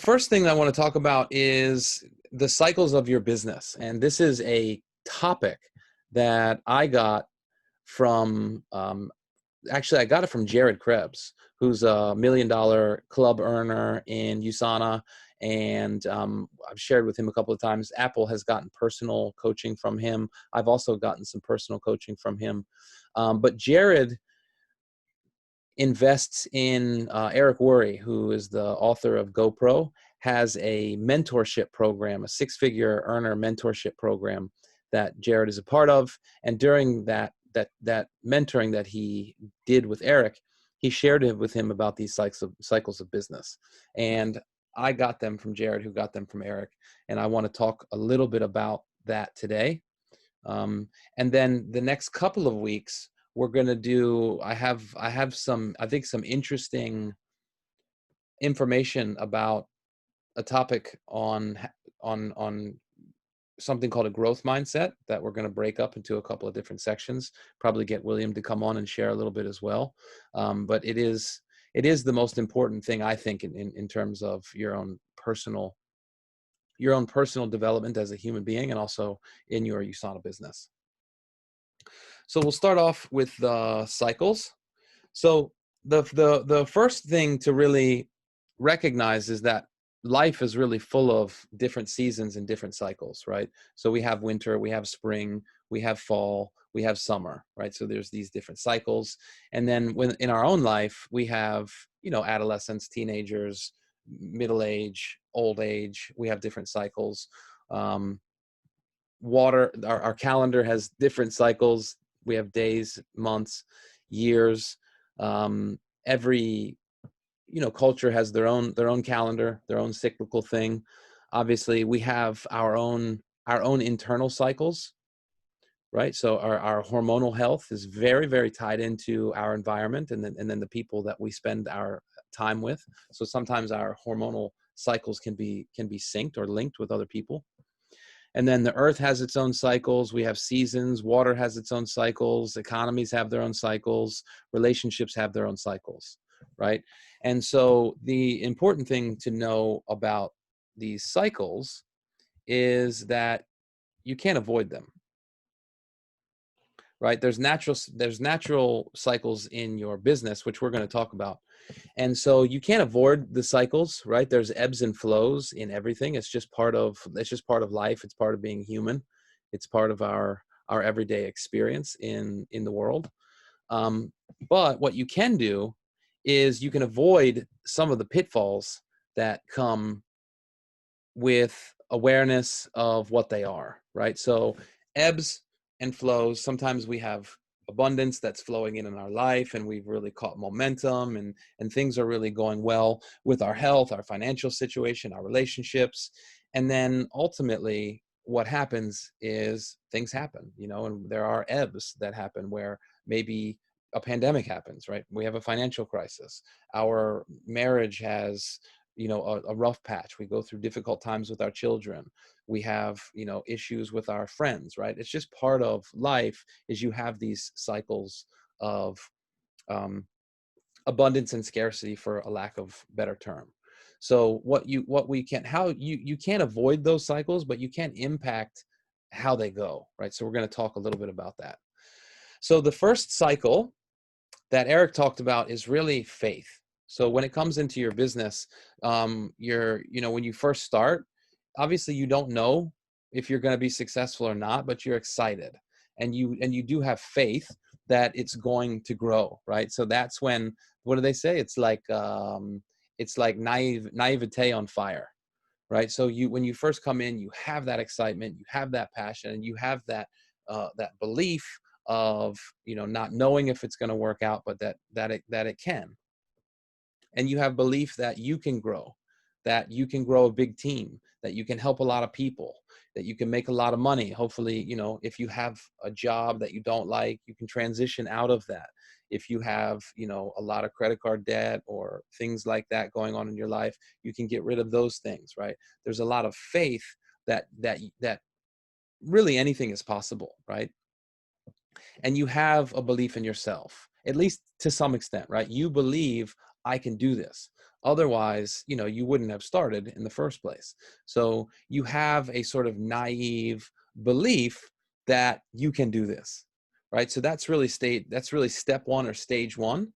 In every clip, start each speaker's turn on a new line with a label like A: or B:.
A: First thing I want to talk about is the cycles of your business. And this is a topic that I got from, actually, I got it from Jared Krebs, who's a $1 million club earner in USANA. And I've shared with him a couple of times. Apple has gotten personal coaching from him. I've also gotten some personal coaching from him. But Jared invests in Eric Worre, who is the author of GoPro, has a mentorship program, a six-figure earner mentorship program that Jared is a part of. And during that mentoring that he did with Eric, he shared with him about these cycles of business. And I got them from Jared, who got them from Eric. And I want to talk a little bit about that today. And then the next couple of weeks, we're going to do, I have some, I think some interesting information about a topic on something called a growth mindset that we're going to break up into a couple of different sections, probably get William to come on and share a little bit as well. But it is the most important thing, I think, in terms of your own personal development as a human being, and also in your USANA business. So we'll start off with the cycles. So the first thing to really recognize is that life is really full of different seasons and different cycles, right? So we have winter, we have spring, we have fall, we have summer, right? So there's these different cycles. And then when in our own life, we have, adolescents, teenagers, middle age, old age, we have different cycles. Our calendar has different cycles. We have days, months, years. Every culture has their own calendar, their own cyclical thing. Obviously, we have our own internal cycles, right? So our hormonal health is very, very tied into our environment, and then the people that we spend our time with. So sometimes our hormonal cycles can be synced or linked with other people. And then the earth has its own cycles. We have seasons. Water has its own cycles. Economies have their own cycles. Relationships have their own cycles, right? And so the important thing to know about these cycles is that you can't avoid them, right? There's natural cycles in your business, which we're going to talk about. And so you can't avoid the cycles, right? There's ebbs and flows in everything. It's just part of life. It's part of being human. It's part of our everyday experience in the world. But what you can do is you can avoid some of the pitfalls that come with awareness of what they are, right? So ebbs and flows, sometimes we have abundance that's flowing in our life, and we've really caught momentum, and things are really going well with our health, our financial situation, our relationships. And then ultimately what happens is things happen, and there are ebbs that happen where maybe a pandemic happens, right? We have a financial crisis. Our marriage has, a rough patch. We go through difficult times with our children. We have, issues with our friends, right? It's just part of life, is you have these cycles of abundance and scarcity, for a lack of better term. So you can't avoid those cycles, but you can impact how they go, right? So we're going to talk a little bit about that. So the first cycle that Eric talked about is really faith. So when it comes into your business, when you first start, obviously you don't know if you're going to be successful or not, but you're excited, and you do have faith that it's going to grow, right? So that's when, what do they say? It's like naivete on fire, right? So when you first come in, you have that excitement, you have that passion, and you have that belief of, not knowing if it's going to work out, but that it can. And you have belief that you can grow a big team, that you can help a lot of people, that you can make a lot of money. Hopefully, if you have a job that you don't like, you can transition out of that. If you have, a lot of credit card debt or things like that going on in your life, you can get rid of those things, right? There's a lot of faith that really anything is possible, right? And you have a belief in yourself, at least to some extent, right? You believe, I can do this. Otherwise, you wouldn't have started in the first place. So you have a sort of naive belief that you can do this, right? So that's really step one, or stage one.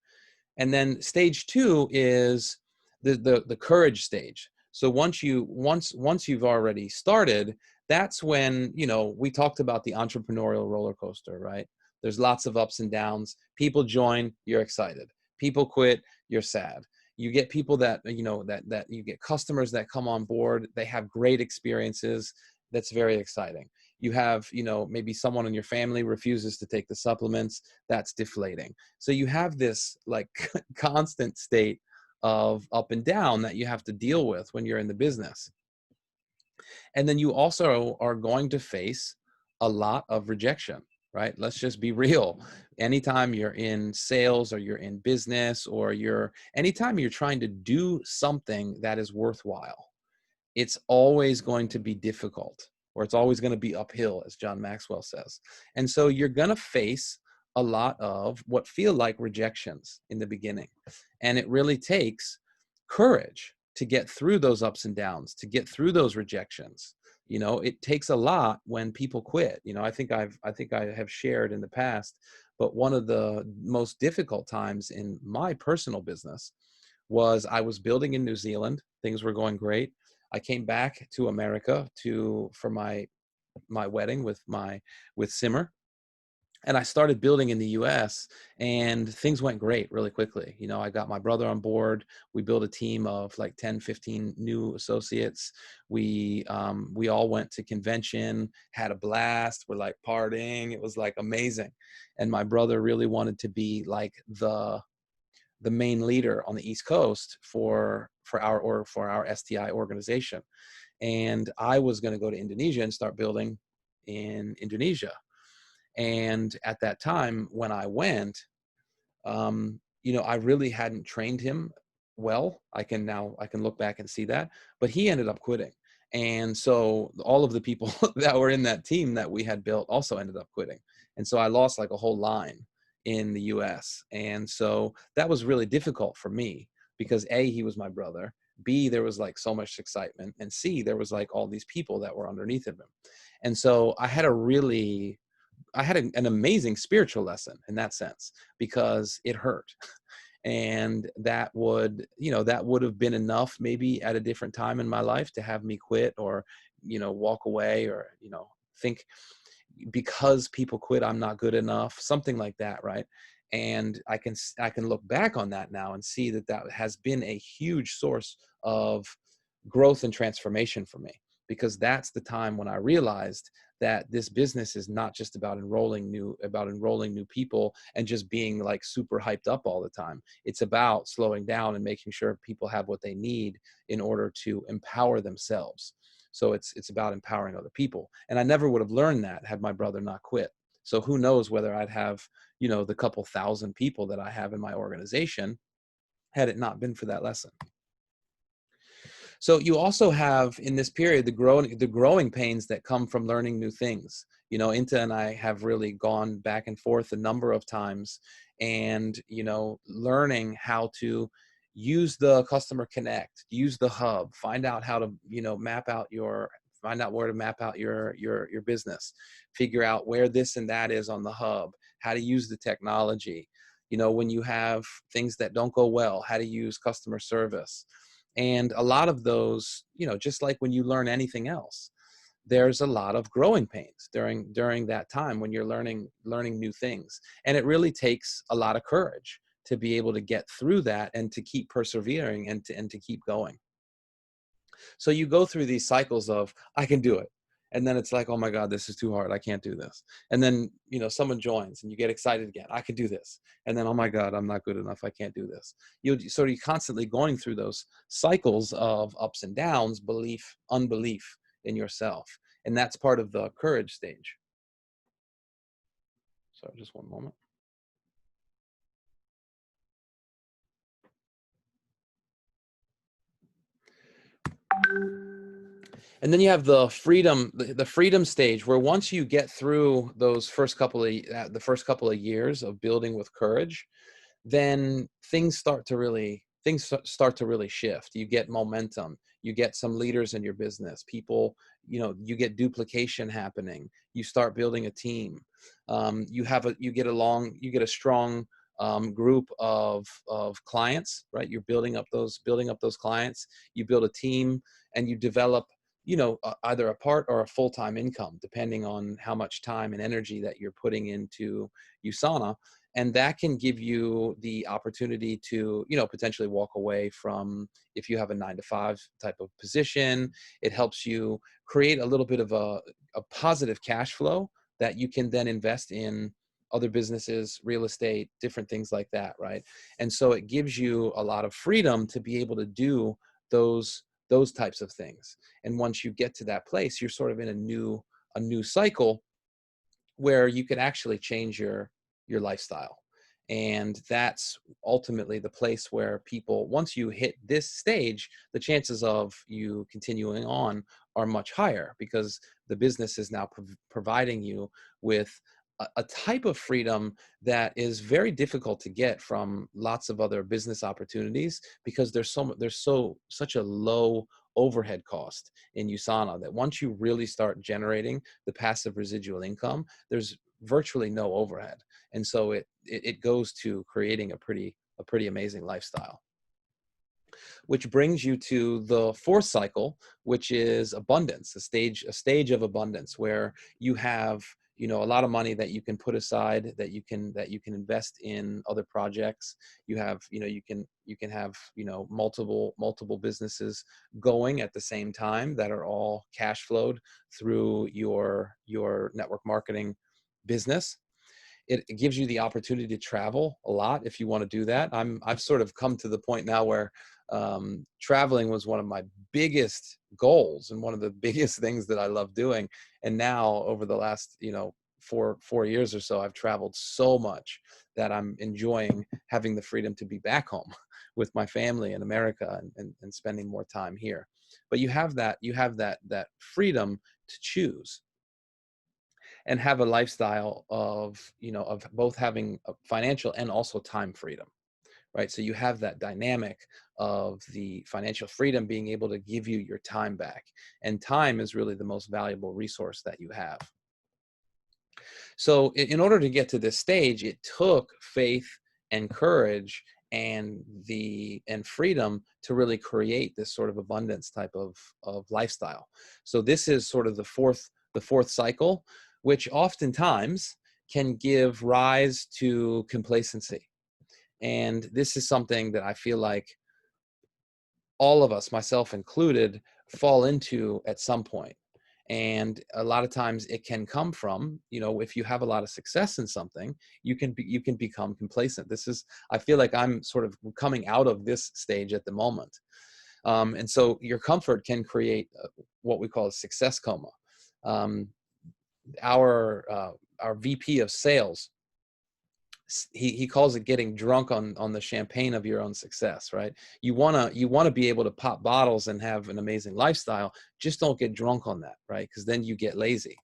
A: And then stage two is the courage stage. So once you've already started, that's when, we talked about the entrepreneurial roller coaster, right? There's lots of ups and downs. People join, you're excited. People quit, you're sad. You get people that, that you get customers that come on board, they have great experiences. That's very exciting. You have, maybe someone in your family refuses to take the supplements. That's deflating. So you have this like constant state of up and down that you have to deal with when you're in the business. And then you also are going to face a lot of rejection, right? Let's just be real. Anytime you're in sales, or you're in business, or anytime you're trying to do something that is worthwhile, it's always going to be difficult, or it's always going to be uphill, as John Maxwell says. And so you're going to face a lot of what feel like rejections in the beginning. And it really takes courage to get through those ups and downs, to get through those rejections. It takes a lot when people quit. I think I have shared in the past, but one of the most difficult times in my personal business was I was building in New Zealand. Things were going great. I came back to America for my wedding with Simmer, and I started building in the US, and things went great really quickly. I got my brother on board. We built a team of like 10, 15 new associates. We all went to convention, had a blast. We're like partying. It was like amazing. And my brother really wanted to be like the main leader on the East Coast for our STI organization. And I was going to go to Indonesia and start building in Indonesia. And at that time when I went, I really hadn't trained him well. I can look back and see that, but he ended up quitting. And so all of the people that were in that team that we had built also ended up quitting. And so I lost like a whole line in the US. And so that was really difficult for me because A, he was my brother. B, there was like so much excitement. And C, there was like all these people that were underneath of him. And so I had an amazing spiritual lesson in that sense, because it hurt. And that would have been enough maybe at a different time in my life to have me quit, or, walk away, or, think because people quit, I'm not good enough, something like that. Right. And I can look back on that now and see that has been a huge source of growth and transformation for me, because that's the time when I realized that this business is not just about enrolling new people and just being like super hyped up all the time. It's about slowing down and making sure people have what they need in order to empower themselves. So it's about empowering other people. And I never would have learned that had my brother not quit. So who knows whether I'd have, the couple thousand people that I have in my organization had it not been for that lesson. So you also have in this period the growing pains that come from learning new things. Inta and I have really gone back and forth a number of times, and learning how to use the customer connect, use the hub, find out how to find out where to map out your business, figure out where this and that is on the hub, how to use the technology. When you have things that don't go well, how to use customer service. And a lot of those, just like when you learn anything else, there's a lot of growing pains during that time when you're learning new things. And it really takes a lot of courage to be able to get through that and to keep persevering and to keep going. So you go through these cycles of, I can do it. And then it's like, oh my God, this is too hard. I can't do this. And then, someone joins and you get excited again. I can do this. And then, oh my God, I'm not good enough. I can't do this. You're constantly going through those cycles of ups and downs, belief, unbelief in yourself. And that's part of the courage stage. So just one moment. And then you have the freedom stage, where once you get through those the first couple of years of building with courage, then things start to really things start to really shift. You get momentum. You get some leaders in your business. People, you get duplication happening. You start building a team. You get a strong group of clients, right? You're building up those clients. You build a team, and you develop, either a part or a full-time income, depending on how much time and energy that you're putting into USANA. And that can give you the opportunity to, potentially walk away from, if you have a 9-to-5 type of position. It helps you create a little bit of a positive cash flow that you can then invest in other businesses, real estate, different things like that, right? And so it gives you a lot of freedom to be able to do those types of things. And once you get to that place, you're sort of in a new cycle where you can actually change your lifestyle. And that's ultimately the place where people, once you hit this stage, the chances of you continuing on are much higher, because the business is now providing you with a type of freedom that is very difficult to get from lots of other business opportunities, because there's such a low overhead cost in USANA that once you really start generating the passive residual income, there's virtually no overhead. And so it goes to creating a pretty amazing lifestyle. Which brings you to the fourth cycle, which is abundance, a stage of abundance, where you have, a lot of money that you can put aside, that you can invest in other projects. You have, you can have, multiple businesses going at the same time that are all cash flowed through your network marketing business. It gives you the opportunity to travel a lot if you want to do that. I've sort of come to the point now where traveling was one of my biggest goals and one of the biggest things that I love doing. And now over the last, 4 years or so, I've traveled so much that I'm enjoying having the freedom to be back home with my family in America, and spending more time here. But you have that freedom to choose and have a lifestyle of, of both having a financial and also time freedom, right? So you have that dynamic of the financial freedom being able to give you your time back. And time is really the most valuable resource that you have. So in order to get to this stage, it took faith and courage and freedom to really create this sort of abundance type of lifestyle. So this is sort of the fourth cycle, which oftentimes can give rise to complacency. And this is something that I feel like all of us, myself included, fall into at some point. And a lot of times it can come from, if you have a lot of success in something, you can become complacent. I feel like I'm sort of coming out of this stage at the moment. And so your comfort can create what we call a success coma. Our VP of sales, he calls it getting drunk on the champagne of your own success, right? You want to be able to pop bottles and have an amazing lifestyle. Just don't get drunk on that, right? Because then you get lazy.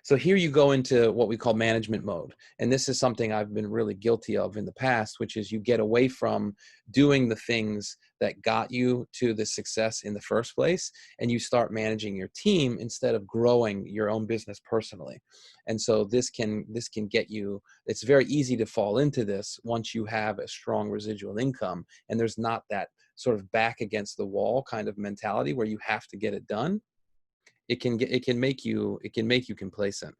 A: So here you go into what we call management mode. And this is something I've been really guilty of in the past, which is you get away from doing the things that got you to the success in the first place, and you start managing your team instead of growing your own business personally. And so this can get you, it's very easy to fall into this once you have a strong residual income and there's not that sort of back against the wall kind of mentality where you have to get it done. It can make you complacent,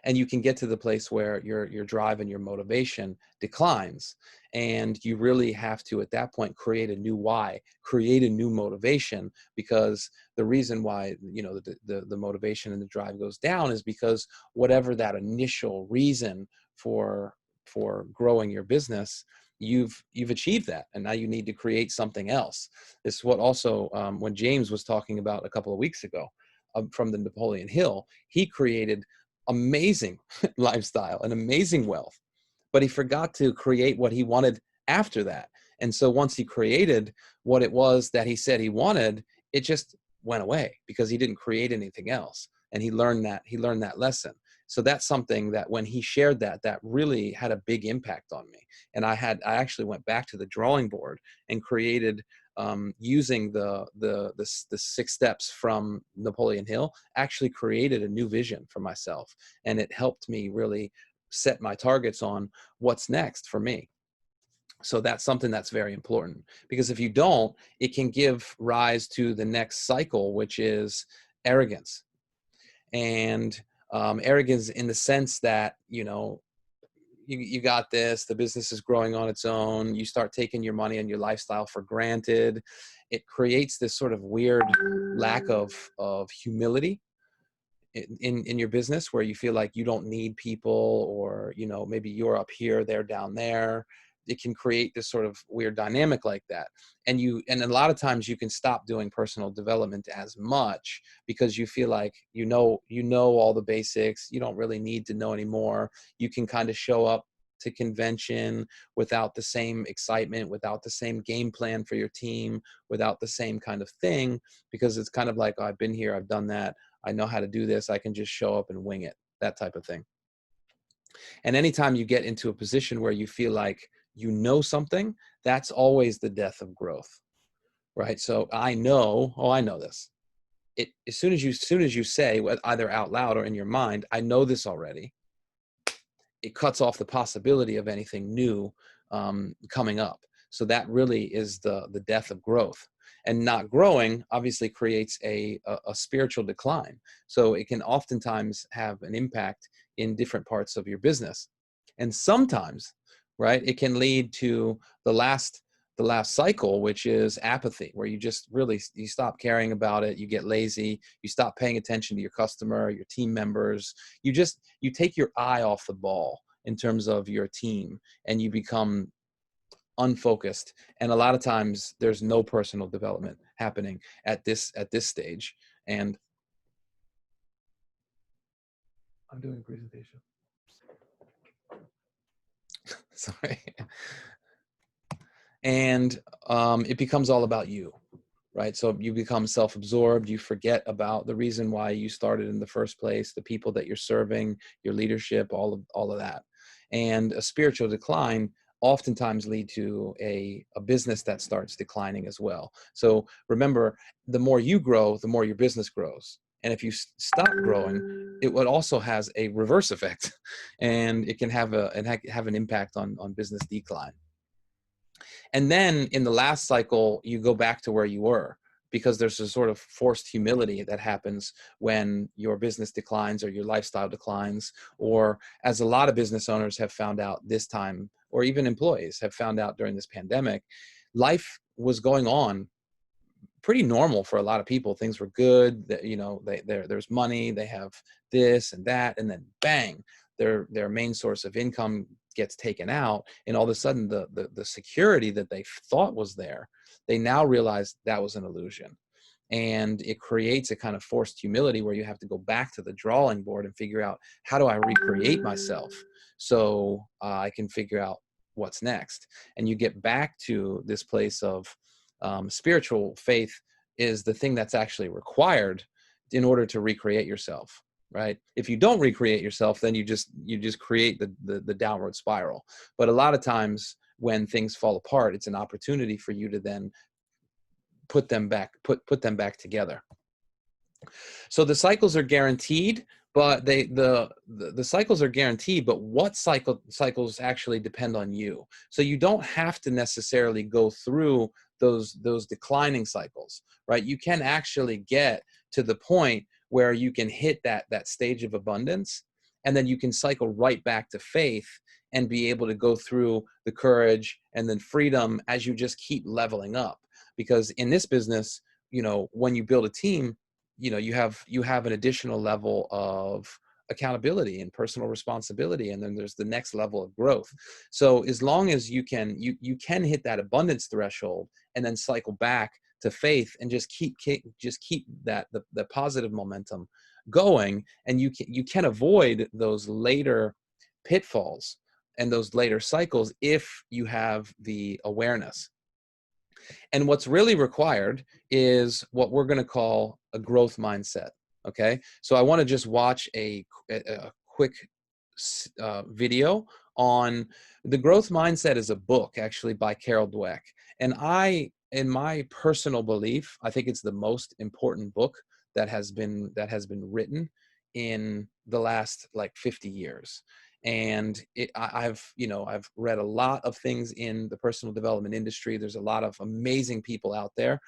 A: and you can get to the place where your drive and your motivation declines, and you really have to at that point create a new why, create a new motivation, because the reason why the motivation and the drive goes down is because whatever that initial reason for growing your business, you've achieved that, and now you need to create something else. This is what also when James was talking about a couple of weeks ago from the Napoleon Hill, he created amazing lifestyle and amazing wealth, but he forgot to create what he wanted after that. And so once he created what it was that he said he wanted, it just went away because he didn't create anything else. And he learned that lesson. So that's something that when he shared that, that really had a big impact on me. And I actually went back to the drawing board and created, using the 6 steps from Napoleon Hill, actually created a new vision for myself. And it helped me really set my targets on what's next for me. So that's something that's very important, because if you don't, it can give rise to the next cycle, which is arrogance. And arrogance in the sense that, you got this, the business is growing on its own, you start taking your money and your lifestyle for granted. It creates this sort of weird lack of humility in your business, where you feel like you don't need people, or maybe you're up here, they're down there. It can create this sort of weird dynamic like that. And a lot of times you can stop doing personal development as much, because you feel like you know all the basics, you don't really need to know anymore. You can kind of show up to convention without the same excitement, without the same game plan for your team, without the same kind of thing, because it's kind of like, oh, I've been here, I've done that, I know how to do this, I can just show up and wing it, that type of thing. And anytime you get into a position where you feel like you know something, that's always the death of growth, right? So I know this. As soon as you say, either out loud or in your mind, I know this already, it cuts off the possibility of anything new coming up. So that really is the death of growth. And not growing obviously creates a spiritual decline. So it can oftentimes have an impact in different parts of your business. And sometimes, right, it can lead to the last cycle, which is apathy, where you stop caring about it, you get lazy, you stop paying attention to your customer, your team members, you take your eye off the ball in terms of your team, and you become unfocused. And a lot of times there's no personal development happening at this stage. And I'm doing a presentation. Sorry. And it becomes all about you, right? So you become self-absorbed. You forget about the reason why you started in the first place, the people that you're serving, your leadership, all of that. And a spiritual decline oftentimes lead to a business that starts declining as well. So remember, the more you grow, the more your business grows. And if you stop growing, it would also has a reverse effect, and it can have an impact on business decline. And then in the last cycle, you go back to where you were, because there's a sort of forced humility that happens when your business declines or your lifestyle declines, or as a lot of business owners have found out this time, or even employees have found out during this pandemic, life was going on pretty normal for a lot of people. Things were good, there's money, they have this and that, and then bang, their main source of income gets taken out, and all of a sudden the security that they thought was there, they now realize that was an illusion. And it creates a kind of forced humility where you have to go back to the drawing board and figure out, how do I recreate myself so I can figure out what's next. And you get back to this place of spiritual faith is the thing that's actually required in order to recreate yourself, right? If you don't recreate yourself, then you just create the downward spiral. But a lot of times when things fall apart, it's an opportunity for you to then put them back together. So the cycles are guaranteed, but the cycles are guaranteed, but what cycles actually depend on you. So you don't have to necessarily go through those declining cycles, right? You can actually get to the point where you can hit that stage of abundance, and then you can cycle right back to faith and be able to go through the courage and then freedom as you just keep leveling up. Because in this business, when you build a team, you have an additional level of accountability and personal responsibility, and then there's the next level of growth. So as long as you can hit that abundance threshold and then cycle back to faith and just keep that the positive momentum going, and you can avoid those later pitfalls and those later cycles if you have the awareness. And what's really required is what we're going to call a growth mindset. Okay. So I want to just watch a quick video on The Growth Mindset is a book actually by Carol Dweck. And in my personal belief, I think it's the most important book that has been written in the last like 50 years. And I've read a lot of things in the personal development industry. There's a lot of amazing people out there.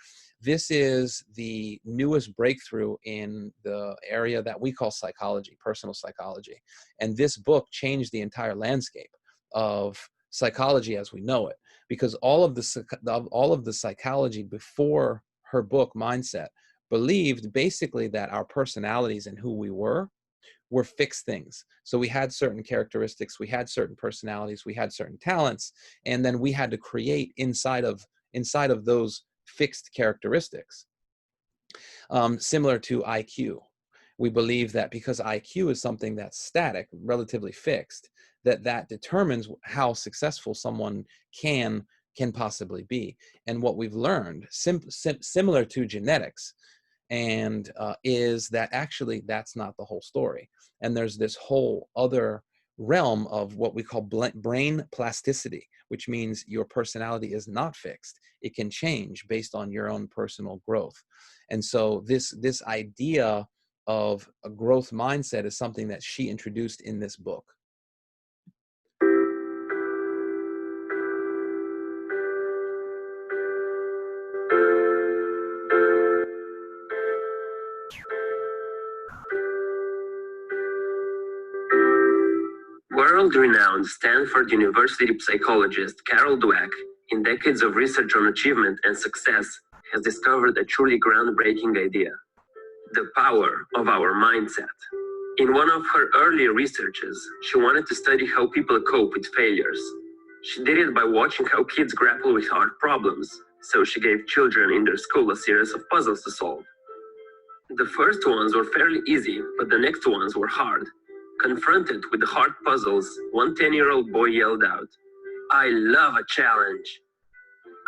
A: This is the newest breakthrough in the area that we call psychology, personal psychology. And this book changed the entire landscape of psychology as we know it, because all of the psychology before her book Mindset believed basically that our personalities and who we were fixed things. So we had certain characteristics, we had certain personalities, we had certain talents, and then we had to create inside of those fixed characteristics. Similar to IQ. We believe that because IQ is something that's static, relatively fixed, that determines how successful someone can possibly be. And what we've learned, similar to genetics, and is that actually that's not the whole story. And there's this whole other realm of what we call brain plasticity, which means your personality is not fixed. It can change based on your own personal growth. And so this idea of a growth mindset is something that she introduced in this book.
B: World-renowned Stanford University psychologist Carol Dweck, in decades of research on achievement and success, has discovered a truly groundbreaking idea: the power of our mindset. In one of her earlier researches, she wanted to study how people cope with failures. She did it by watching how kids grapple with hard problems, so she gave children in their school a series of puzzles to solve. The first ones were fairly easy, but the next ones were hard. Confronted with the hard puzzles, one 10-year-old boy yelled out, "I love a challenge."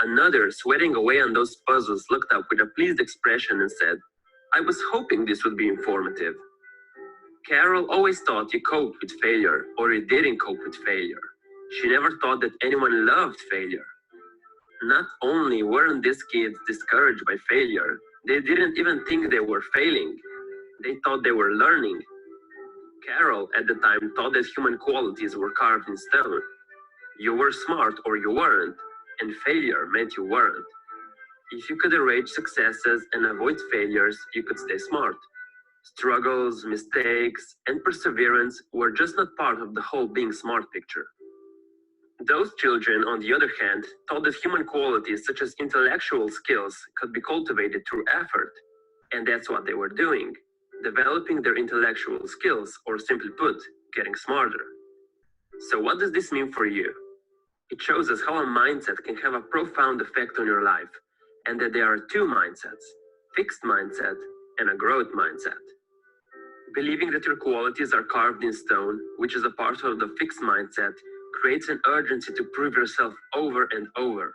B: Another, sweating away on those puzzles, looked up with a pleased expression and said, "I was hoping this would be informative." Carol always thought you coped with failure, or you didn't cope with failure. She never thought that anyone loved failure. Not only weren't these kids discouraged by failure, they didn't even think they were failing. They thought they were learning. Carol, at the time, thought that human qualities were carved in stone. You were smart or you weren't, and failure meant you weren't. If you could arrange successes and avoid failures, you could stay smart. Struggles, mistakes, and perseverance were just not part of the whole being smart picture. Those children, on the other hand, thought that human qualities such as intellectual skills could be cultivated through effort. And that's what they were doing, developing their intellectual skills, or simply put, getting smarter. So what does this mean for you? It shows us how a mindset can have a profound effect on your life, and that there are two mindsets: fixed mindset and a growth mindset. Believing that your qualities are carved in stone, which is a part of the fixed mindset, creates an urgency to prove yourself over and over.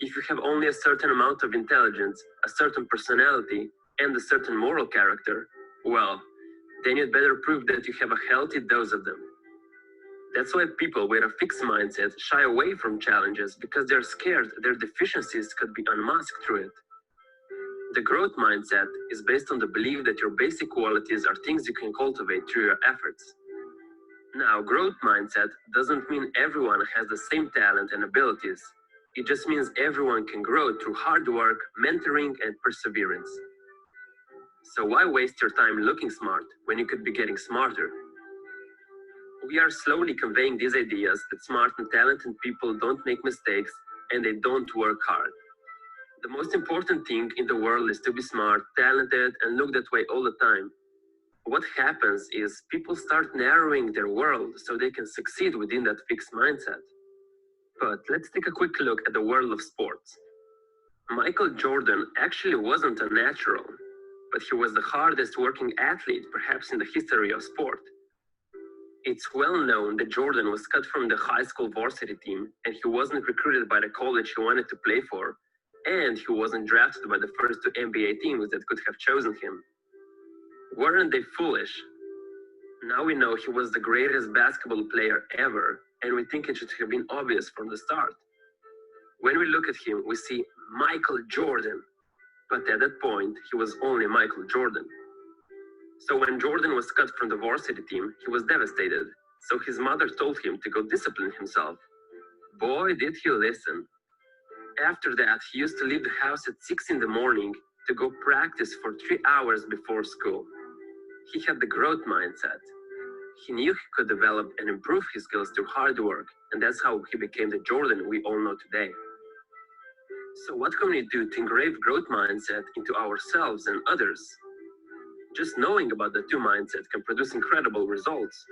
B: If you have only a certain amount of intelligence, a certain personality, and a certain moral character, well, then you'd better prove that you have a healthy dose of them. That's why people with a fixed mindset shy away from challenges, because they're scared their deficiencies could be unmasked through it. The growth mindset is based on the belief that your basic qualities are things you can cultivate through your efforts. Now, growth mindset doesn't mean everyone has the same talent and abilities. It just means everyone can grow through hard work, mentoring, and perseverance. So why waste your time looking smart when you could be getting smarter? We are slowly conveying these ideas that smart and talented people don't make mistakes and they don't work hard. The most important thing in the world is to be smart, talented, and look that way all the time. What happens is people start narrowing their world so they can succeed within that fixed mindset. But let's take a quick look at the world of sports. Michael Jordan actually wasn't a natural, but he was the hardest working athlete perhaps in the history of sport. It's well known that Jordan was cut from the high school varsity team, and he wasn't recruited by the college he wanted to play for, and he wasn't drafted by the first two NBA teams that could have chosen him. Weren't they foolish? Now we know he was the greatest basketball player ever, and we think it should have been obvious from the start. When we look at him, we see Michael Jordan, but at that point, he was only Michael Jordan. So when Jordan was cut from the varsity team, he was devastated. So his mother told him to go discipline himself. Boy, did he listen. After that, he used to leave the house at 6 in the morning to go practice for 3 hours before school. He had the growth mindset. He knew he could develop and improve his skills through hard work, and that's how he became the Jordan we all know today. So what can we do to engrave growth mindset into ourselves and others? Just knowing about the two mindsets can produce incredible results.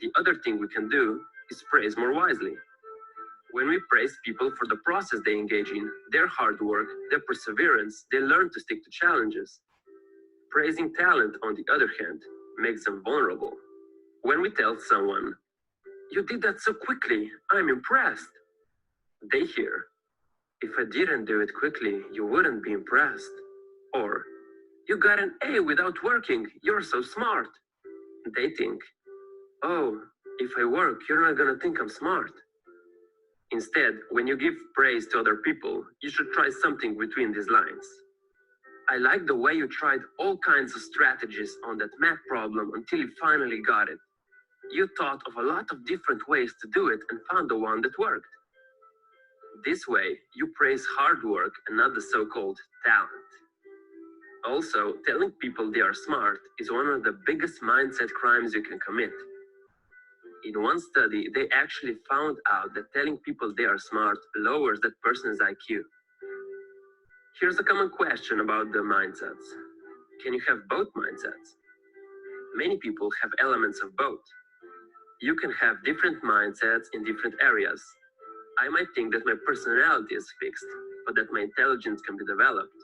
B: The other thing we can do is praise more wisely. When we praise people for the process they engage in, their hard work, their perseverance, they learn to stick to challenges. Praising talent, on the other hand, makes them vulnerable. When we tell someone, "You did that so quickly, I'm impressed," they hear, "If I didn't do it quickly, you wouldn't be impressed." Or, "You got an A without working, you're so smart." They think, "Oh, if I work, you're not gonna think I'm smart." Instead, when you give praise to other people, you should try something between these lines. "I like the way you tried all kinds of strategies on that math problem until you finally got it. You thought of a lot of different ways to do it and found the one that worked." This way, you praise hard work and not the so-called talent. Also, telling people they are smart is one of the biggest mindset crimes you can commit. In one study, they actually found out that telling people they are smart lowers that person's IQ. Here's a common question about the mindsets. Can you have both mindsets? Many people have elements of both. You can have different mindsets in different areas. I might think that my personality is fixed, but that my intelligence can be developed.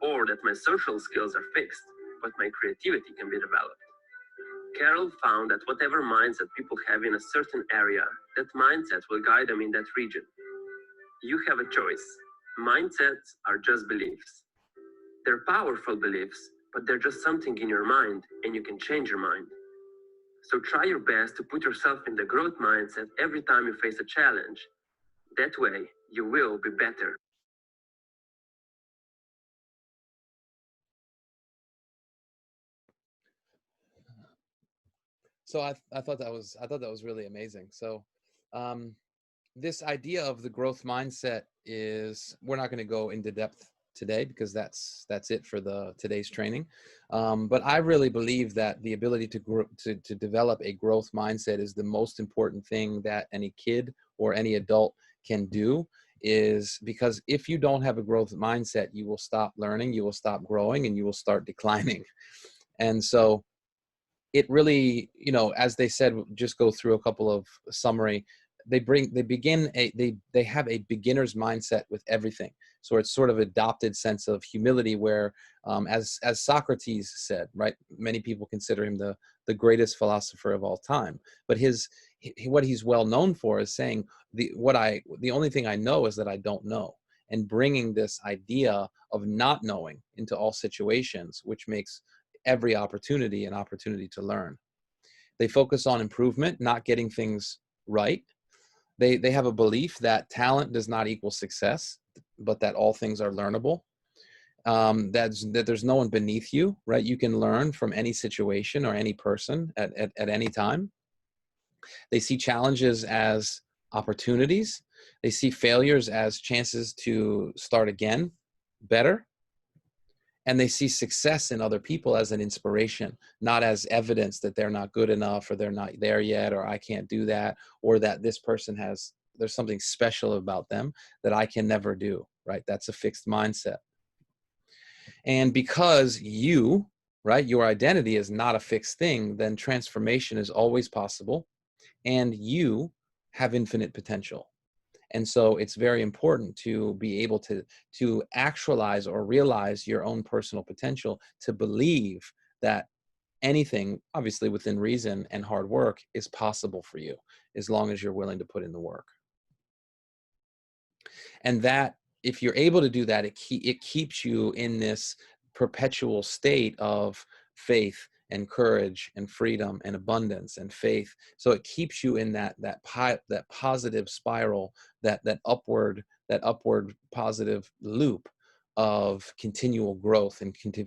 B: Or that my social skills are fixed, but my creativity can be developed. Carroll found that whatever mindset people have in a certain area, that mindset will guide them in that region. You have a choice. Mindsets are just beliefs. They're powerful beliefs, but they're just something in your mind, and you can change your mind. So try your best to put yourself in the growth mindset every time you face a challenge. That way, you will be better.
A: So I thought that was really amazing. So this idea of the growth mindset is, we're not going to go into depth today because that's it for today's training. But I really believe that the ability to develop a growth mindset is the most important thing that any kid or any adult can do, is because if you don't have a growth mindset, you will stop learning, you will stop growing, and you will start declining. And so it really, as they said, just go through a couple of summary. They have a beginner's mindset with everything. So it's sort of adopted sense of humility where, as Socrates said, right? Many people consider him the greatest philosopher of all time. But what he's well known for is saying, the only thing I know is that I don't know. And bringing this idea of not knowing into all situations, which makes every opportunity an opportunity to learn. They focus on improvement, not getting things right. They have a belief that talent does not equal success, but that all things are learnable. That there's no one beneath you, right? You can learn from any situation or any person at any time. They see challenges as opportunities. They see failures as chances to start again better. And they see success in other people as an inspiration, not as evidence that they're not good enough, or they're not there yet, or I can't do that, or that this person there's something special about them that I can never do, right? That's a fixed mindset. And because right, your identity is not a fixed thing, then transformation is always possible, and you have infinite potential. And so it's very important to be able to actualize or realize your own personal potential, to believe that anything, obviously within reason and hard work, is possible for you, as long as you're willing to put in the work. And that, if you're able to do that, it keeps you in this perpetual state of faith and courage and freedom and abundance and faith. So it keeps you in that positive spiral, that upward positive loop of continual growth and